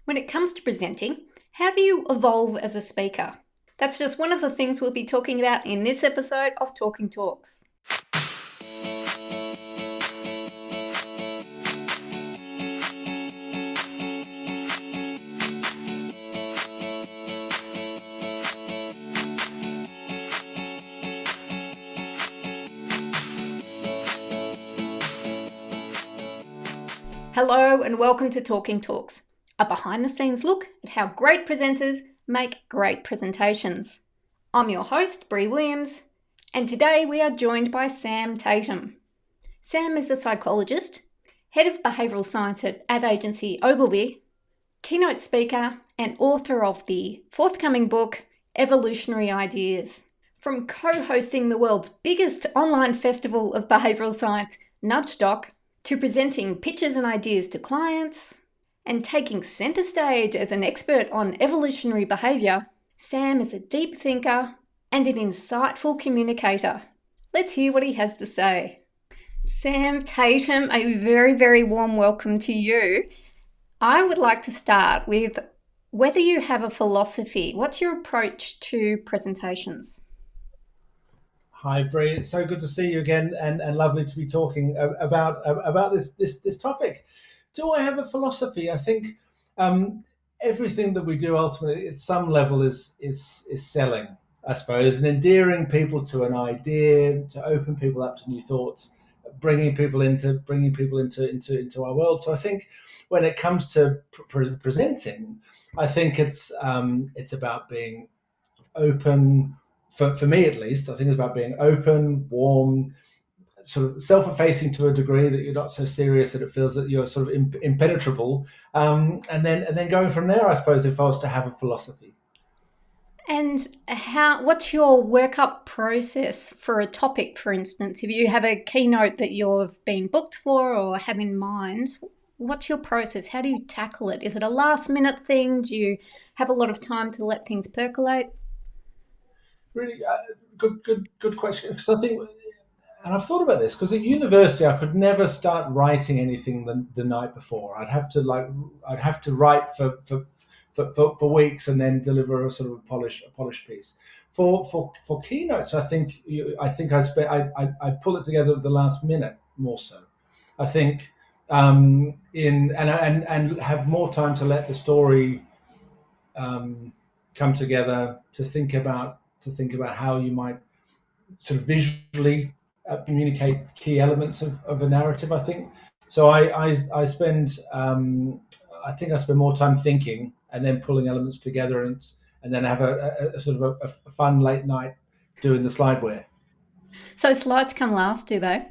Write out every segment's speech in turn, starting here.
When it comes to presenting, how do you evolve as a speaker? That's just one of the things we'll be talking about in this episode of Talking Talks. Hello and welcome to Talking Talks, a behind-the-scenes look at how great presenters make great presentations. I'm your host, Bri Williams, and today we are joined by Sam Tatam. Sam is a psychologist, head of Behavioural Science at ad agency Ogilvy, keynote speaker, and author of the forthcoming book, Evolutionary Ideas. From co-hosting the world's biggest online festival of behavioural science, Nudgedoc, to presenting pitches and ideas to clients, and taking centre stage as an expert on evolutionary behaviour, Sam is a deep thinker and an insightful communicator. Let's hear what he has to say. Sam Tatam, a very, very warm welcome to you. I would like to start with whether you have a philosophy. What's your approach to presentations? Hi, Bri. It's so good to see you again, and lovely to be talking about this topic. Do I have a philosophy? I think everything that we do ultimately, at some level, is selling, I suppose, and endearing people to an idea, to open people up to new thoughts, bringing people into our world. So I think when it comes to presenting, I think it's about being open. For me, at least, I think it's about being open, warm, sort of self-effacing to a degree that you're not so serious that it feels that you're sort of impenetrable, and then going from there, I suppose, if I was to have a philosophy. And what's your workup process for a topic, for instance? If you have a keynote that you've been booked for or have in mind, what's your process? How do you tackle it? Is it a last minute thing? Do you have a lot of time to let things percolate? Really good question, because I think, and I've thought about this, because at university I could never start writing anything the night before. I'd have to write for weeks and then deliver a sort of a polished piece. For keynotes, I pull it together at the last minute more so. I think in and have more time to let the story come together, to think about how you might sort of visually communicate key elements of a narrative. I think so. I spend I think I spend more time thinking and then pulling elements together, and then have a sort of a fun late night doing the slideware. So slides come last, do they?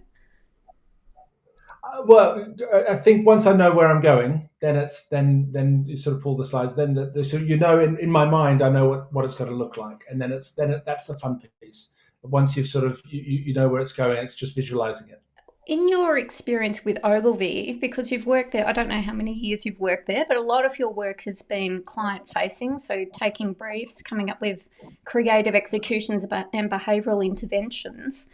Well, I think once I know where I'm going, then you sort of pull the slides. Then so in my mind I know what it's going to look like, and that's the fun piece. Once you've sort of you know where it's going, it's just visualizing it. In your experience with Ogilvy, because you've worked there, I don't know how many years you've worked there, but a lot of your work has been client facing, so taking briefs, coming up with creative executions and behavioural interventions.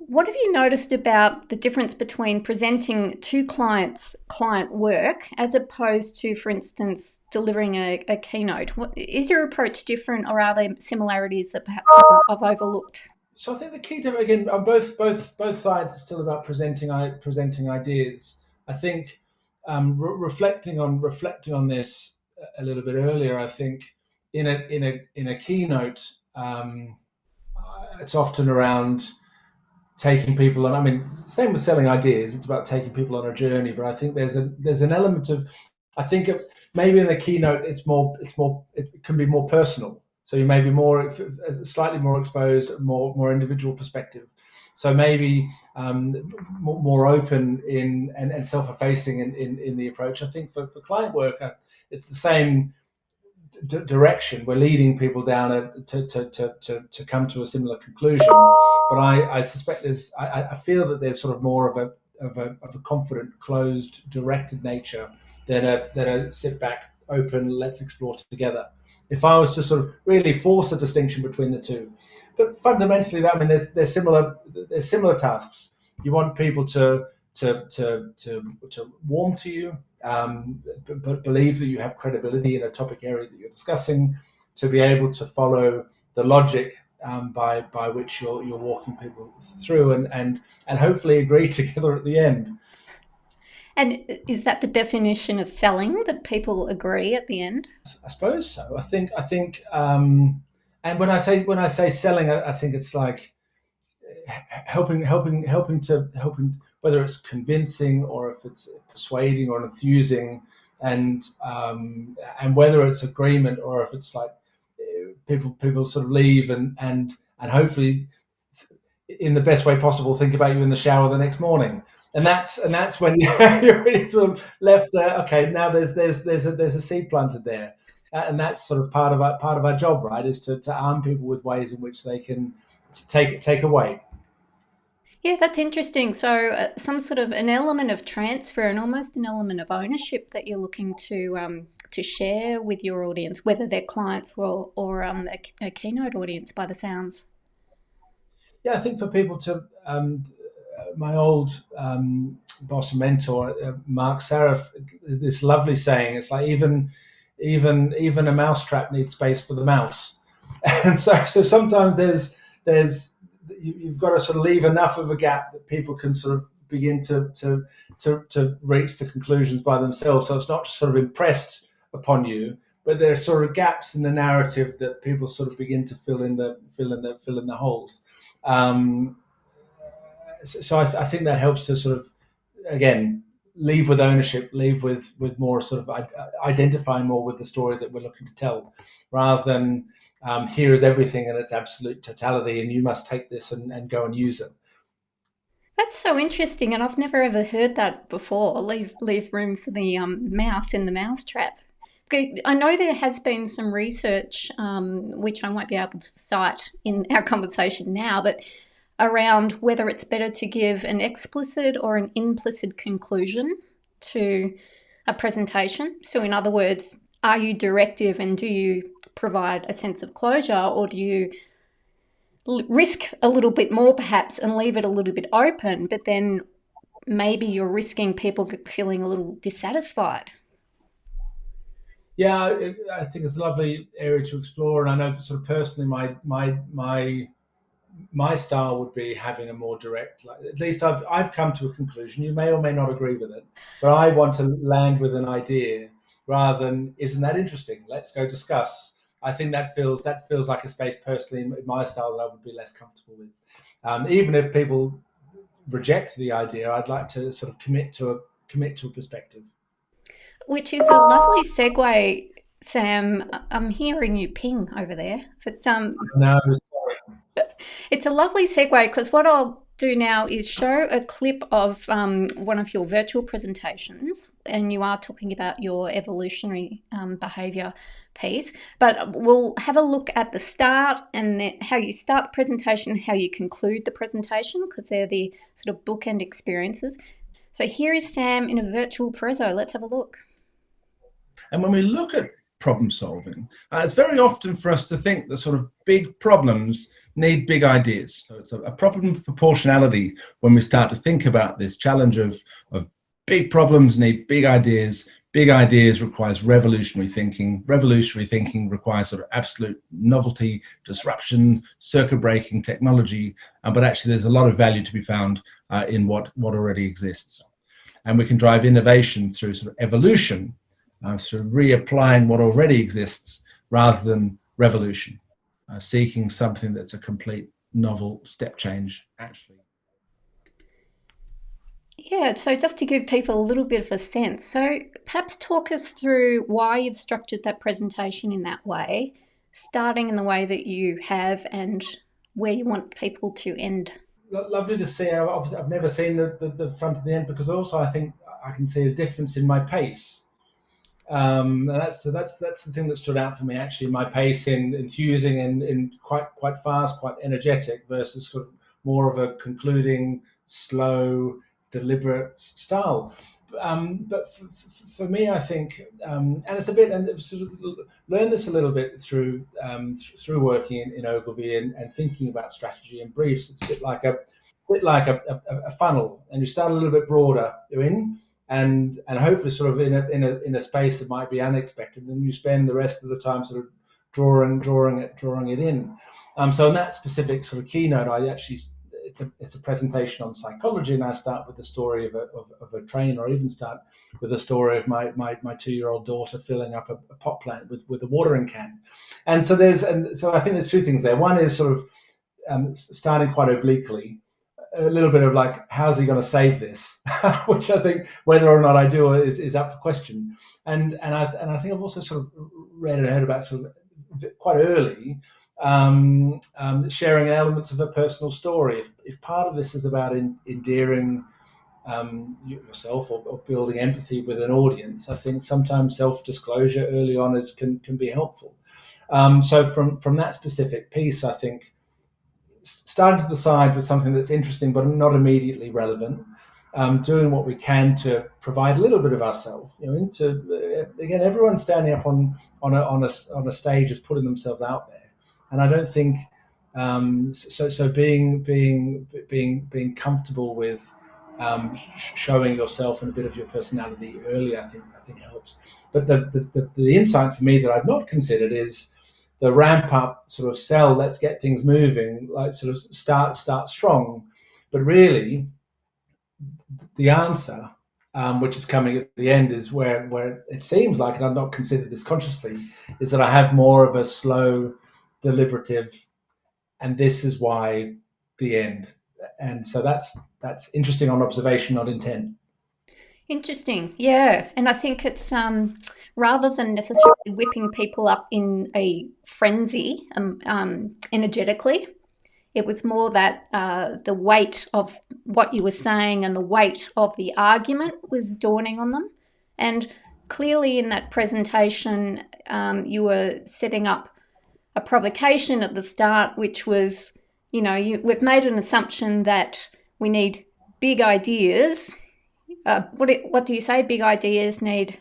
What have you noticed about the difference between presenting to clients client work as opposed to, for instance, delivering a keynote? Is your approach different, or are there similarities that perhaps I've overlooked? So I think the key to, again, on both sides, is still about presenting ideas. I think reflecting on this a little bit earlier. I think in a keynote, it's often around taking people on. I mean, same with selling ideas. It's about taking people on a journey. But I think there's an element of, I think maybe in the keynote it can be more personal. So you may be slightly more exposed, more individual perspective. So maybe more open and self-effacing in the approach. I think for client work, it's the same direction. We're leading people down to come to a similar conclusion. But I suspect I feel that there's sort of more of a confident, closed, directed nature than a sit back, open, let's explore together. If I was to sort of really force a distinction between the two, but fundamentally, there's similar tasks. You want people to to warm to you, believe that you have credibility in a topic area that you're discussing, to be able to follow the logic by which you're walking people through, and hopefully agree together at the end. And is that the definition of selling, that people agree at the end? I suppose so. I think, and when I say selling, I think it's like helping, whether it's convincing or if it's persuading or enthusing, and whether it's agreement or if it's like people sort of leave and hopefully in the best way possible think about you in the shower the next morning. And that's when you're really sort of left. Okay, now there's a seed planted there, and that's sort of part of our job, right? Is to arm people with ways in which they can take away. Yeah, that's interesting. So, some sort of an element of transfer and almost an element of ownership that you're looking to share with your audience, whether they're clients or a keynote audience, by the sounds. Yeah, I think for people to my old boss and mentor, Mark Saraf, this lovely saying. It's like even a mousetrap needs space for the mouse, and so sometimes there's you've got to sort of leave enough of a gap that people can sort of begin to reach the conclusions by themselves. So it's not just sort of impressed upon you, but there are sort of gaps in the narrative that people sort of begin to fill in the holes. So I think that helps to sort of, again, leave with ownership, leave with more sort of identifying more with the story that we're looking to tell, rather than here is everything in its absolute totality and you must take this and go and use it. That's so interesting, and I've never ever heard that before. Leave room for the mouse in the mousetrap. Okay, I know there has been some research, which I won't be able to cite in our conversation now, but around whether it's better to give an explicit or an implicit conclusion to a presentation. So, in other words, are you directive and do you provide a sense of closure, or do you risk a little bit more perhaps and leave it a little bit open, but then maybe you're risking people feeling a little dissatisfied? Yeah, I think it's a lovely area to explore, and I know sort of personally, my style would be having a more direct. Like, at least I've come to a conclusion. You may or may not agree with it, but I want to land with an idea rather than isn't that interesting? Let's go discuss. I think that feels like a space personally in my style that I would be less comfortable with. Even if people reject the idea, I'd like to sort of commit to a perspective. Which is a lovely segue, Sam. I'm hearing you ping over there, but No, it's a lovely segue because what I'll do now is show a clip of one of your virtual presentations, and you are talking about your evolutionary behaviour piece, but we'll have a look at the start and how you start the presentation and how you conclude the presentation, because they're the sort of bookend experiences. So here is Sam in a virtual prezzo. Let's have a look. And when we look at problem solving, it's very often for us to think that sort of big problems need big ideas. So it's a problem of proportionality when we start to think about this challenge of big problems need big ideas. Big ideas requires revolutionary thinking. Revolutionary thinking requires sort of absolute novelty, disruption, circuit-breaking technology. But actually, there's a lot of value to be found in what already exists. And we can drive innovation through sort of evolution, through reapplying what already exists rather than revolution, seeking something that's a complete novel step change, actually. Yeah, so just to give people a little bit of a sense, so perhaps talk us through why you've structured that presentation in that way, starting in the way that you have and where you want people to end. Lovely to see. Obviously, I've never seen the front and the end, because also I think I can see a difference in my pace. And that's the thing that stood out for me, actually. My pace in enthusing and in quite fast, quite energetic, versus sort of more of a concluding, slow, deliberate style. but for me, I think, and it's a bit, and I've sort of learned this a little bit through working in Ogilvy and thinking about strategy and briefs. It's a bit like a funnel, and you start a little bit broader. You're in, and hopefully sort of in a space that might be unexpected, and you spend the rest of the time sort of drawing it in. So in that specific sort of keynote, I actually, it's a presentation on psychology, and I start with the story of a train, or even start with the story of my 2-year-old daughter filling up a pot plant with a watering can. And so I think there's two things there. One is sort of starting quite obliquely, a little bit of like, how's he going to save this? Which I think whether or not I do is up for question. And I think I've also sort of read and heard about sort of quite early sharing elements of a personal story. If part of this is about endearing yourself or building empathy with an audience, I think sometimes self-disclosure early on can be helpful. So from that specific piece, I think starting to the side with something that's interesting but not immediately relevant, doing what we can to provide a little bit of ourselves. Again, everyone standing up on a stage is putting themselves out there, and I don't think so. Being comfortable with showing yourself and a bit of your personality early, I think helps. But the insight for me that I've not considered is the ramp up sort of let's get things moving, like sort of start strong. But really, the answer, which is coming at the end, is where it seems like, and I've not considered this consciously, is that I have more of a slow, deliberative, and this is why the end. And so that's interesting on observation, not intent. Interesting, yeah. And I think it's rather than necessarily whipping people up in a frenzy energetically, it was more that the weight of what you were saying and the weight of the argument was dawning on them. And clearly in that presentation, you were setting up a provocation at the start, which was, we've made an assumption that we need big ideas. What do you say? Big ideas need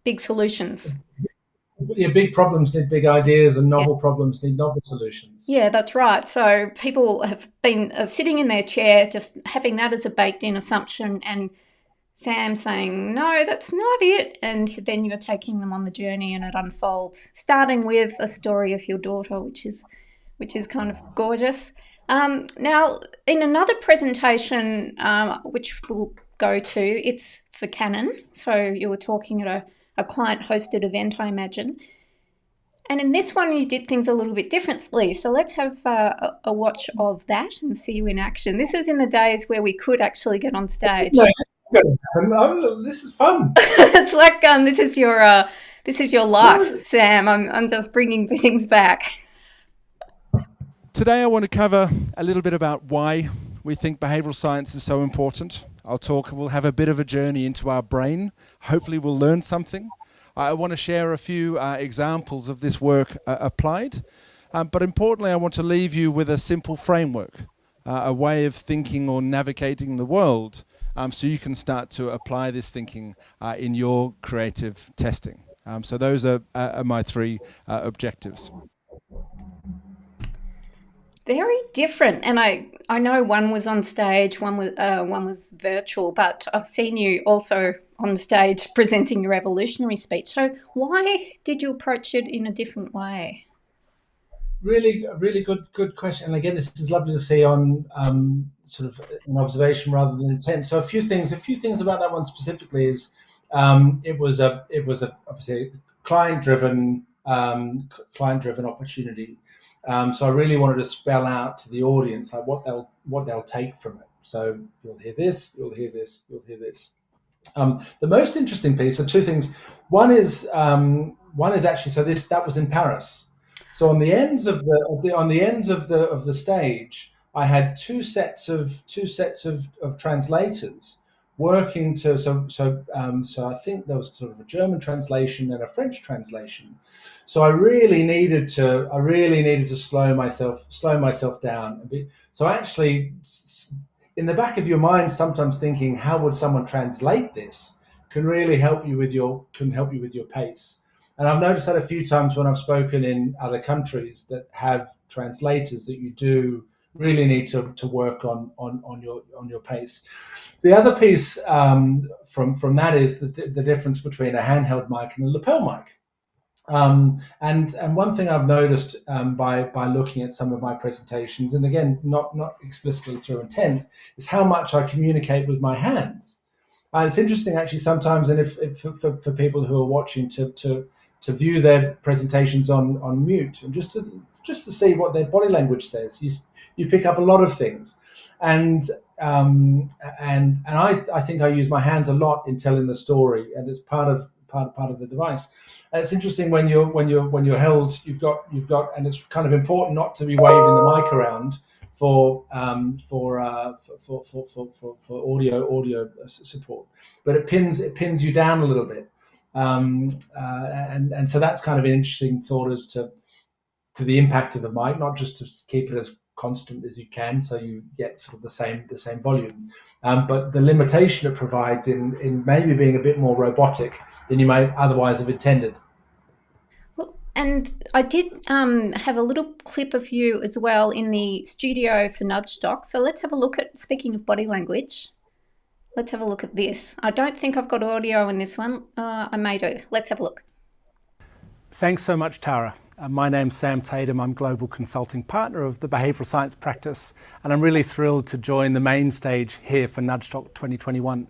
big solutions. Yeah, big problems need big ideas, and novel problems need novel solutions. Yeah, that's right. So people have been sitting in their chair, just having that as a baked-in assumption, and Sam saying, no, that's not it. And then you're taking them on the journey, and it unfolds, starting with a story of your daughter, which is kind of gorgeous. Now, in another presentation, which we'll go to, it's for Canon. So you were talking at a client-hosted event, I imagine. And in this one, you did things a little bit differently. So let's have a watch of that and see you in action. This is in the days where we could actually get on stage. No, this is fun. It's like this is your life, Sam. I'm just bringing things back. Today I want to cover a little bit about why we think behavioural science is so important. We'll have a bit of a journey into our brain. Hopefully we'll learn something. I want to share a few examples of this work applied. But importantly, I want to leave you with a simple framework, a way of thinking or navigating the world, so you can start to apply this thinking in your creative testing. So those are my three objectives. Very different, and I know one was on stage, one was virtual, but I've seen you also on stage presenting your evolutionary speech. So why did you approach it in a different way? Really good question. And again, this is lovely to see on sort of an observation rather than intent. So a few things about that one specifically is it was obviously client-driven opportunity. So I really wanted to spell out to the audience like what they'll take from it. So you'll hear this, you'll hear this, you'll hear this. The most interesting piece are two things. One is actually, so that was in Paris. So on the ends of the stage, I had two sets of translators working to. So I think there was sort of a German translation and a French translation. So I really needed to slow myself down. So actually, in the back of your mind, sometimes thinking, how would someone translate this? can really help you with your pace. And I've noticed that a few times when I've spoken in other countries that have translators, that you do really need to work on your pace. The other piece from that is the difference between a handheld mic and a lapel mic. And one thing I've noticed by looking at some of my presentations, and again, not explicitly through intent, is how much I communicate with my hands. It's interesting actually sometimes, and if for people who are watching to view their presentations on mute and just to see what their body language says, you pick up a lot of things, and I think I use my hands a lot in telling the story, and it's part of the device. And it's interesting when you're held, you've got, and it's kind of important not to be waving the mic around for audio support, but it pins you down a little bit, and so that's kind of an interesting thought as to the impact of the mic, not just to keep it as constant as you can, so you get sort of the same volume, but the limitation it provides in maybe being a bit more robotic than you might otherwise have intended. Well, and I did have a little clip of you as well in the studio for Nudge Doc. So let's have a look at, speaking of body language, let's have a look at this. I don't think I've got audio in this one. I may do. Let's have a look. Thanks so much, Tara. My name's Sam Tatam. I'm Global Consulting Partner of the Behavioural Science practice, and I'm really thrilled to join the main stage here for Nudge Talk 2021. And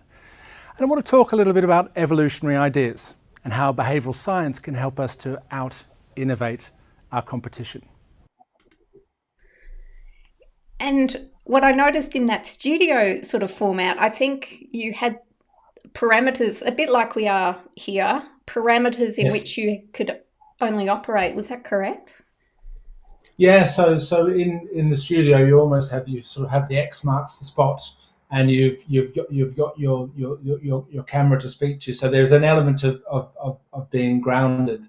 I want to talk a little bit about evolutionary ideas and how behavioural science can help us to out-innovate our competition. And what I noticed in that studio sort of format, I think you had parameters, a bit like we are here, parameters in Yes. which you could only operate. Was that correct? Yeah, so in the studio you almost have, you sort of have the X marks the spot, and you've got your camera to speak to. So there's an element of being grounded,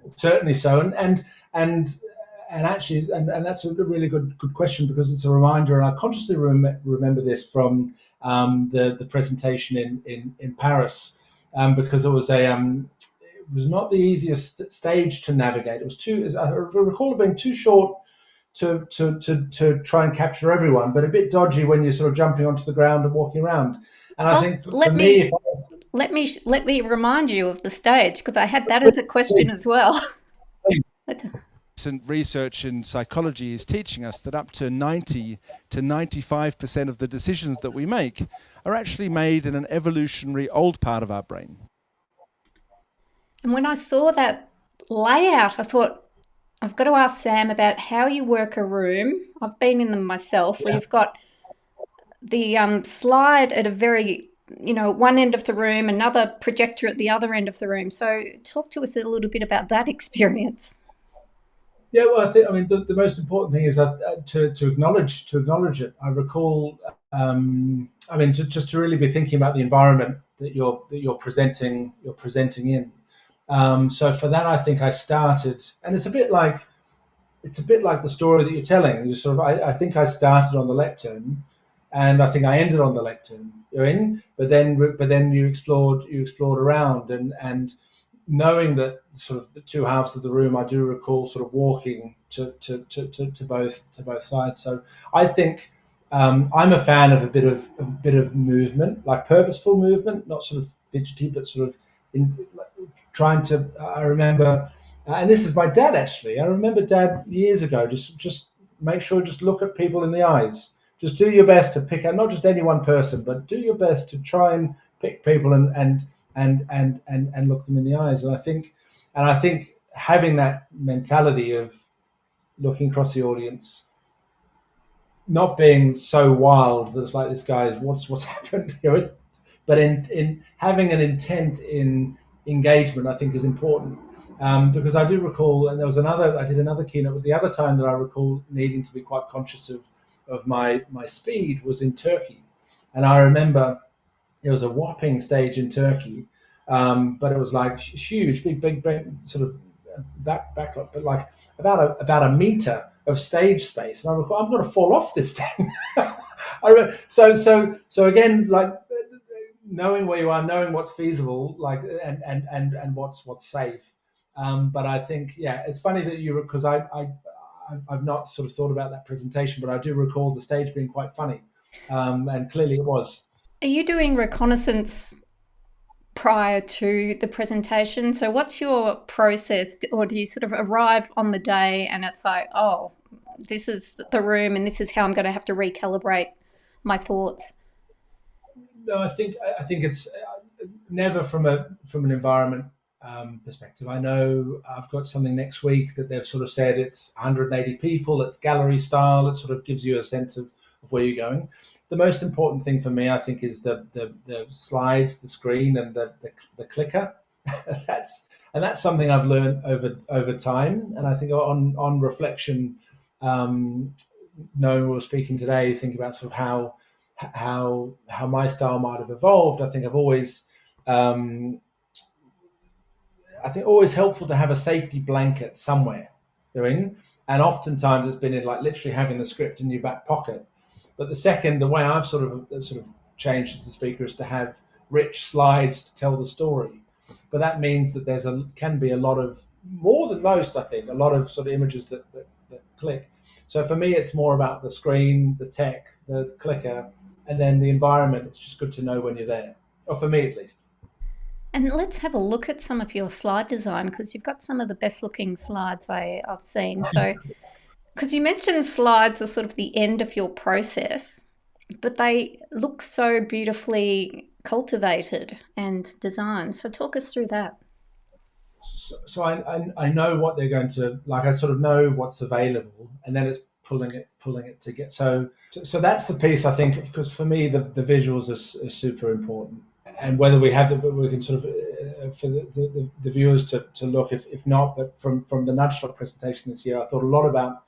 certainly so, and actually, and that's a really good question, because it's a reminder, and I consciously remember this from the presentation in Paris, because it was not the easiest stage to navigate. It was I recall it being too short to try and capture everyone, but a bit dodgy when you're sort of jumping onto the ground and walking around. And I think for me, let me remind you of the stage, because I had that as a question as well. Recent research in psychology is teaching us that up to 90 to 95% of the decisions that we make are actually made in an evolutionary old part of our brain. And when I saw that layout, I thought, I've got to ask Sam about how you work a room. I've been in them myself, where you've got the slide at a very, one end of the room, another projector at the other end of the room. So talk to us a little bit about that experience. Yeah, well, the most important thing is to acknowledge it. I recall, just to really be thinking about the environment that you're presenting in. So for that, I think I started, and it's a bit like the story that you're telling. You sort of, I think I started on the lectern, and I think I ended on the lectern. You're in, but then you explored around, and knowing that sort of the two halves of the room, I do recall sort of walking to both sides. So I think I'm a fan of a bit of movement, like purposeful movement, not sort of fidgety, but sort of trying to. I remember, and this is my dad actually. I remember Dad years ago. Just make sure, just look at people in the eyes. Just do your best to pick out not just any one person, but do your best to try and pick people and look them in the eyes. And I think having that mentality of looking across the audience, not being so wild that it's like, this guy's what's happened, but in having an intent in engagement, I think is important. Because I do recall, and I did another keynote, but the other time that I recall needing to be quite conscious of my speed was in Turkey. And I remember it was a whopping stage in Turkey, but it was like huge, big sort of backlot, but like about a meter of stage space. And I recall, I'm going to fall off this thing. I remember, so again, like knowing where you are, knowing what's feasible, like and what's safe. But I think, yeah, it's funny that because I've not sort of thought about that presentation, but I do recall the stage being quite funny, and clearly it was. Are you doing Reconnaissance prior to the presentation? So what's your process, or do you sort of arrive on the day and it's like, oh, this is the room and this is how I'm going to have to recalibrate my thoughts? No, I think it's never from an environment perspective. I know I've got something next week that they've sort of said it's 180 people, it's gallery style, it sort of gives you a sense of where you're going. The most important thing for me, I think, is the slides, the screen, and the clicker. that's something I've learned over time, and I think on reflection, knowing we're speaking today, think about sort of how my style might have evolved. I think I've always always helpful to have a safety blanket somewhere, and oftentimes it's been in like literally having the script in your back pocket. But the way I've sort of changed as a speaker is to have rich slides to tell the story. But that means that can be a lot of, more than most, I think, a lot of sort of images that click. So for me, it's more about the screen, the tech, the clicker, and then the environment. It's just good to know when you're there, or for me at least. And let's have a look at some of your slide design, because you've got some of the best looking slides I've seen. So, because you mentioned slides are sort of the end of your process, but they look so beautifully cultivated and designed. So talk us through that. So I know what they're going to like. I sort of know what's available, and then it's pulling it to get. So that's the piece, I think, because for me the visuals are super important. And whether we have it, but we can sort of for the viewers to look, if not. But from the Nudge Talk presentation this year, I thought a lot about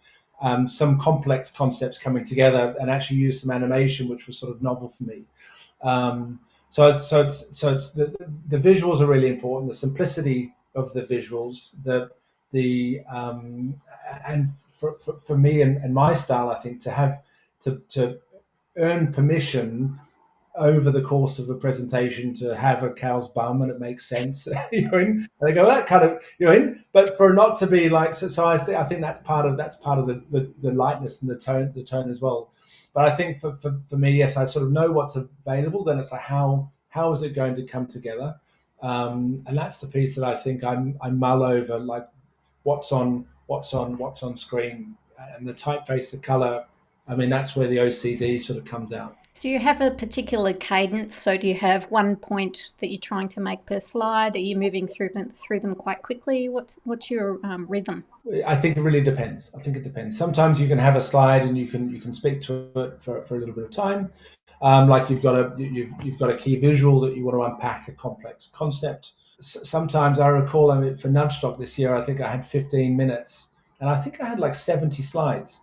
some complex concepts coming together, and actually used some animation, which was sort of novel for me. So it's the visuals are really important. The simplicity of the visuals, and for me and my style, I think, to have to earn permission over the course of a presentation to have a cow's bum, and it makes sense. And they go, that kind of, but for not to be like, so I think that's part of the lightness and the tone as well. But I think for me, yes, I sort of know what's available. Then it's like, how is it going to come together? And that's the piece that I think I mull over, like what's on screen, and the typeface, the color. I mean, that's where the OCD sort of comes out. Do you have a particular cadence? So do you have one point that you're trying to make per slide? Are you moving through them quite quickly? What's your rhythm? I think it really depends. I think it depends. Sometimes you can have a slide and you can speak to it for a little bit of time. Like you've got a key visual that you want to unpack, a complex concept. Sometimes I recall, I mean, for Nudge Talk this year, I think I had 15 minutes, and I think I had like 70 slides.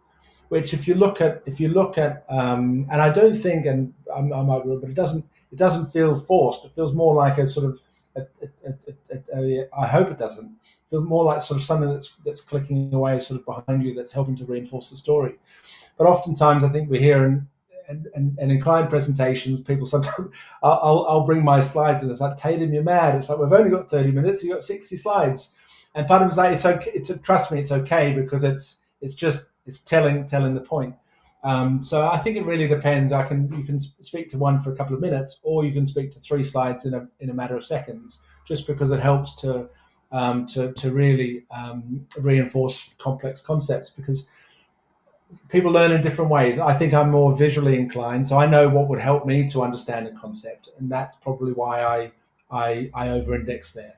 Which, if you look at, and I don't think, and I might be wrong, but it doesn't feel forced. It feels more like a sort of, I hope it doesn't feel more like sort of something that's clicking away sort of behind you, that's helping to reinforce the story. But oftentimes, I think we hear and in client presentations, people sometimes I'll bring my slides and it's like, Tatum, you're mad. It's like, we've only got 30 minutes. You've got 60 slides, and part of it's like, it's okay. Trust me, it's okay, because it's telling the point. So I think it really depends. You can speak to one for a couple of minutes, or you can speak to 3 slides in a matter of seconds, just because it helps to really reinforce complex concepts, because people learn in different ways. I think I'm more visually inclined, so I know what would help me to understand a concept, and that's probably why I over-index there.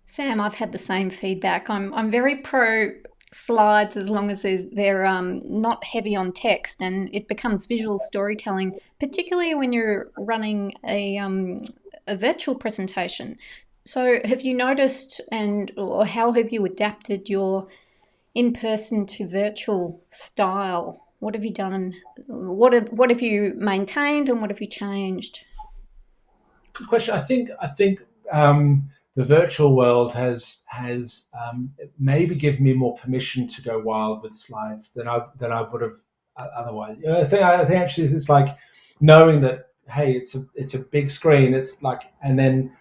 Sam, I've had the same feedback. I'm very pro slides as long as they're not heavy on text, and it becomes visual storytelling, particularly when you're running a virtual presentation. So have you noticed, or how have you adapted your in-person to virtual style? What have you done? What have you maintained, and what have you changed? Good question. I think the virtual world has maybe given me more permission to go wild with slides than I would have otherwise. I think actually it's like knowing that hey, it's a big screen. It's like, and then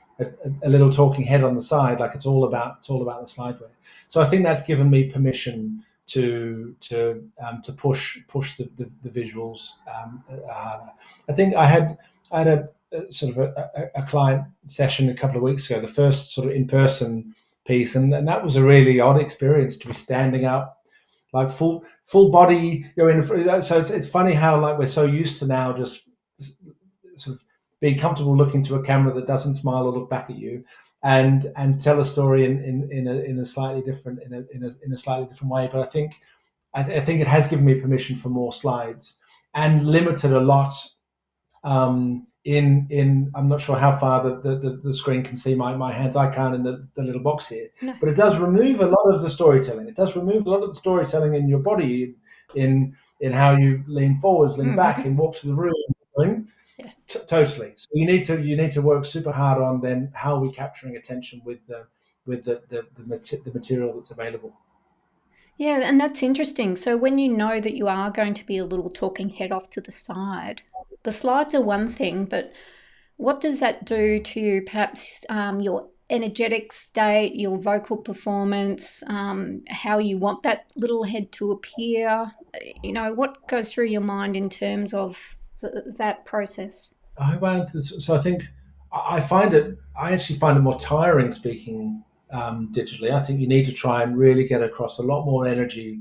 a little talking head on the side, like it's all about the slideware. So I think that's given me permission to push the visuals harder. I think I had a sort of a client session a couple of weeks ago, the first sort of in-person piece, and that was a really odd experience to be standing up, like full body going. So it's funny how like we're so used to now just sort of being comfortable looking to a camera that doesn't smile or look back at you, and tell a story in a slightly different way. But I think it has given me permission for more slides and limited a lot. In I'm not sure how far the screen can see my hands. I can't in the little box here, no. But it does remove a lot of the storytelling. It does remove a lot of the storytelling in your body, in how you lean forwards, lean back, and walk to the room. Yeah. Totally. So you need to work super hard on then how are we capturing attention with the material that's available. Yeah, and that's interesting. So when you know that you are going to be a little talking head off to the side, the slides are one thing, but what does that do to perhaps your energetic state, your vocal performance, how you want that little head to appear? You know, what goes through your mind in terms of that process? I hope I answered this. So I think I actually find it more tiring speaking digitally. I think you need to try and really get across a lot more energy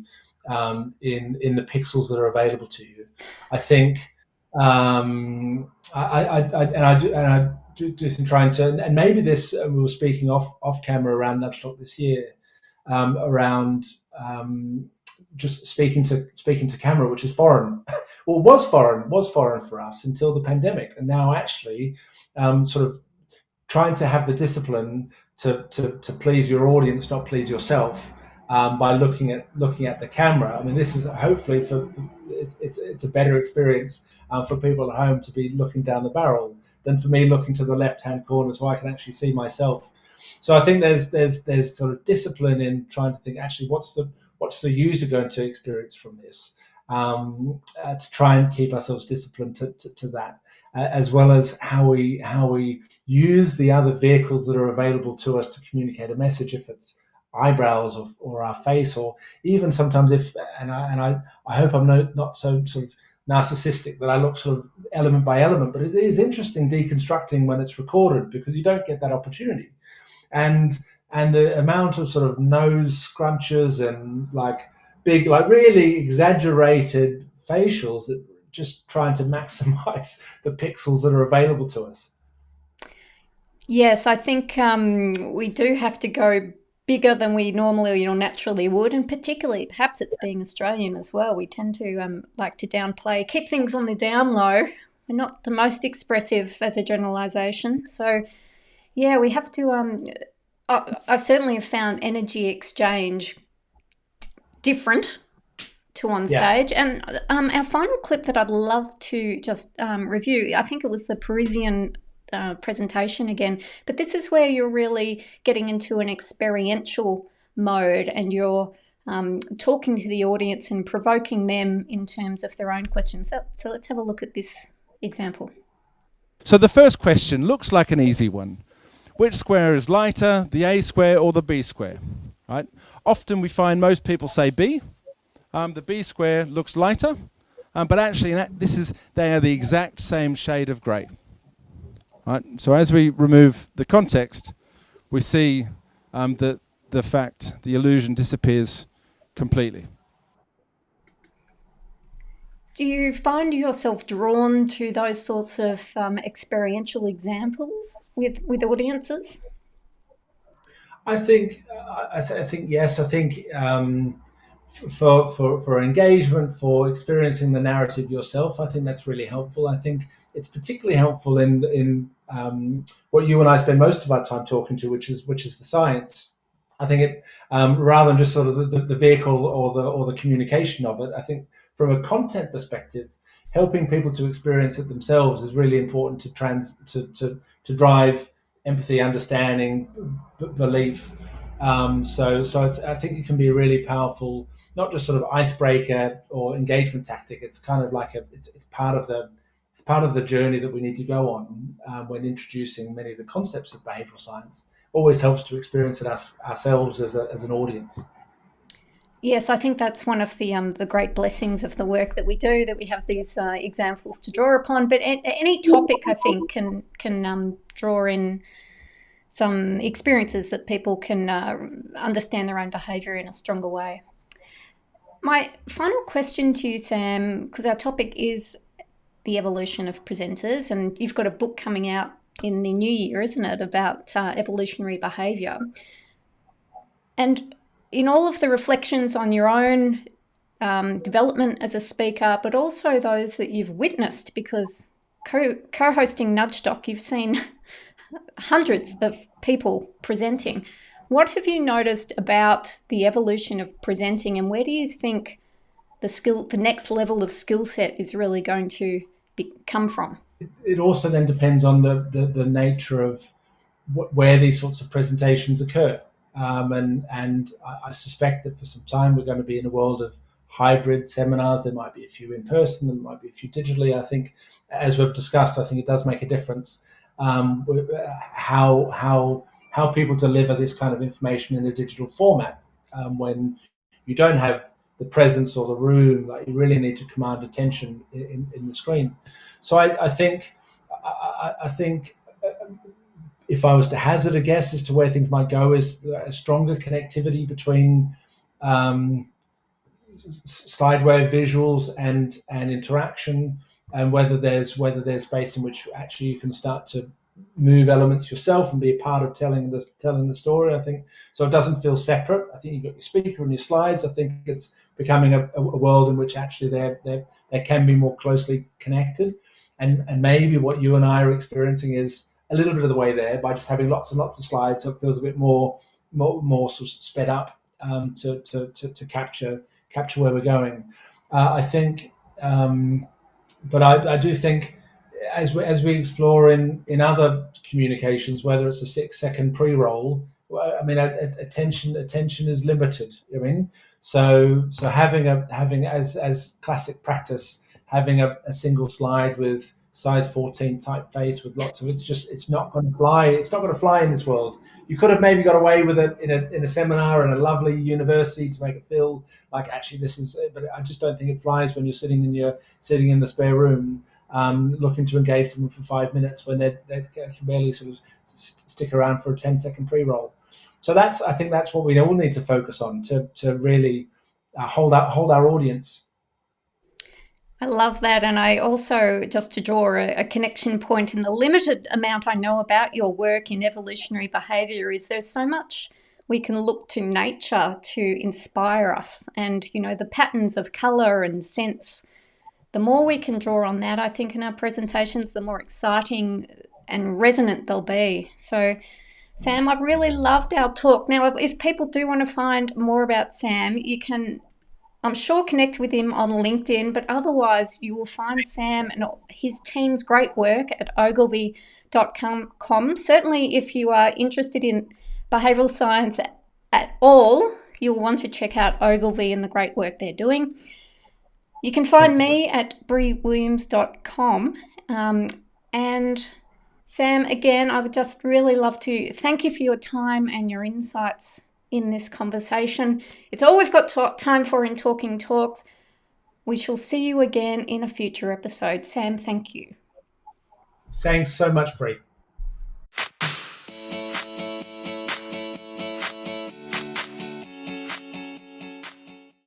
in the pixels that are available to you. I think I do this in trying to, and maybe this we were speaking off camera around Nudge Talk this year around just speaking to camera, which is foreign, or was foreign for us until the pandemic, and now actually sort of trying to have the discipline to please your audience, not please yourself, by looking at the camera. I mean, this is hopefully it's a better experience for people at home to be looking down the barrel than for me looking to the left-hand corner so I can actually see myself. So I think there's sort of discipline in trying to think actually what's the user going to experience from this, to try and keep ourselves disciplined to that, as well as how we use the other vehicles that are available to us to communicate a message, if it's eyebrows or our face, or even sometimes I hope I'm not so sort of narcissistic that I look sort of element by element, but it is interesting deconstructing when it's recorded because you don't get that opportunity. And the amount of sort of nose scrunches and like big, like really exaggerated facials that just trying to maximize the pixels that are available to us. Yes, I think we do have to go bigger than we normally or naturally would, and particularly perhaps it's being Australian as well. We tend to like to downplay, keep things on the down low. We're not the most expressive as a generalisation. So yeah, we have to I certainly have found energy exchange different to on stage. And our final clip that I'd love to just review, I think it was the Parisian presentation again, but this is where you're really getting into an experiential mode and you're talking to the audience and provoking them in terms of their own questions. So let's have a look at this example. So the first question looks like an easy one. Which square is lighter, the A square or the B square? Right? Often we find most people say B. The B square looks lighter, but actually they are the exact same shade of grey. Right? So as we remove the context, we see that the illusion disappears completely. Do you find yourself drawn to those sorts of experiential examples with audiences? I think yes. I think for engagement, for experiencing the narrative yourself, I think that's really helpful. I think it's particularly helpful in what you and I spend most of our time talking to, which is the science. I think it rather than just sort of the vehicle or the communication of it. I think from a content perspective, helping people to experience it themselves is really important to drive empathy, understanding, belief. So I think it can be a really powerful, not just sort of icebreaker or engagement tactic. It's kind of like it's part of it's part of the journey that we need to go on when introducing many of the concepts of behavioural science. Always helps to experience it ourselves as an audience. Yes, I think that's one of the great blessings of the work that we do, that we have these examples to draw upon. But any topic, I think, can draw in some experiences that people can understand their own behaviour in a stronger way. My final question to you, Sam, because our topic is the evolution of presenters, and you've got a book coming out in the new year, isn't it, about evolutionary behaviour. And in all of the reflections on your own development as a speaker, but also those that you've witnessed, because co-hosting Nudge Doc, you've seen hundreds of people presenting. What have you noticed about the evolution of presenting, and where do you think the next level of skill set is really going to come from? It also then depends on the nature of where these sorts of presentations occur. And I suspect that for some time we're going to be in a world of hybrid seminars. There might be a few in person, there might be a few digitally. I think, as we've discussed, I think it does make a difference how people deliver this kind of information in a digital format. When you don't have the presence or the room, like, you really need to command attention in the screen. So I think if I was to hazard a guess as to where things might go, is a stronger connectivity between slideware visuals and interaction, and whether there's space in which actually you can start to move elements yourself and be a part of telling the story. I think so. It doesn't feel separate. I think you've got your speaker and your slides. I think it's becoming a world in which actually they can be more closely connected, and maybe what you and I are experiencing is a little bit of the way there by just having lots and lots of slides, so it feels a bit more sort of sped up to capture where we're going. I think, but I do think, as we explore in other communications, whether it's a 6-second pre-roll, I mean, attention is limited. I mean, so having as classic practice, having a single slide with size 14 typeface with lots of it's not going to fly. It's not going to fly in this world. You could have maybe got away with it in a seminar in a lovely university to make it feel like actually this is, but I just don't think it flies when you're sitting in the spare room, looking to engage someone for 5 minutes when they can barely sort of stick around for a 10-second pre-roll. So I think that's what we all need to focus on to really hold our audience. I love that. And I also, just to draw a connection point in the limited amount I know about your work in evolutionary behaviour, is there's so much we can look to nature to inspire us. And, you know, the patterns of colour and sense, the more we can draw on that, I think, in our presentations, the more exciting and resonant they'll be. So, Sam, I've really loved our talk. Now, if people do want to find more about Sam, you can, I'm sure, connect with him on LinkedIn, but otherwise you will find Sam and his team's great work at ogilvy.com. Certainly, if you are interested in behavioural science at all, you'll want to check out Ogilvy and the great work they're doing. You can find me at briwilliams.com. And Sam, again, I would just really love to thank you for your time and your insights in this conversation. It's all we've got time for in Talking Talks. We shall see you again in a future episode. Sam, thank you. Thanks so much, Bri.